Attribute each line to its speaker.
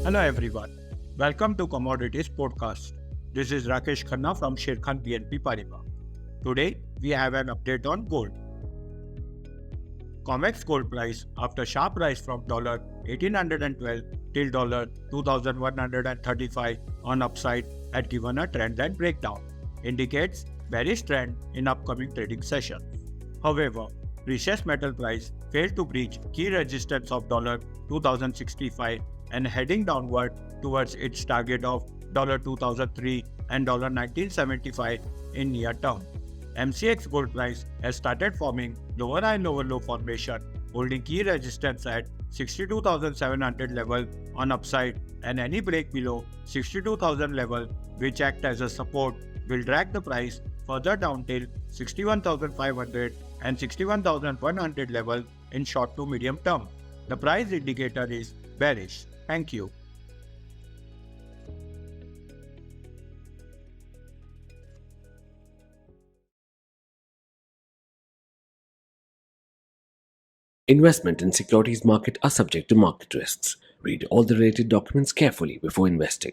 Speaker 1: Hello everyone, welcome to Commodities Podcast. This is Rakesh Khanna from Sharekhan BNP-Paribas. Today we have an update on gold. COMEX gold price after sharp rise from $1,812 till $2,135 on upside had given a trend line breakdown, indicates bearish trend in upcoming trading session. However, precious metal price failed to breach key resistance of $2,065 and heading downward towards its target of $2,003 and $1,975 in near term. MCX gold price has started forming lower high lower low formation, holding key resistance at 62,700 level on upside, and any break below 62,000 level which act as a support will drag the price further down till 61,500 and 61,100 level in short to medium term. The price indicator is bearish. Thank you.
Speaker 2: Investment in securities market are subject to market risks. Read all the related documents carefully before investing.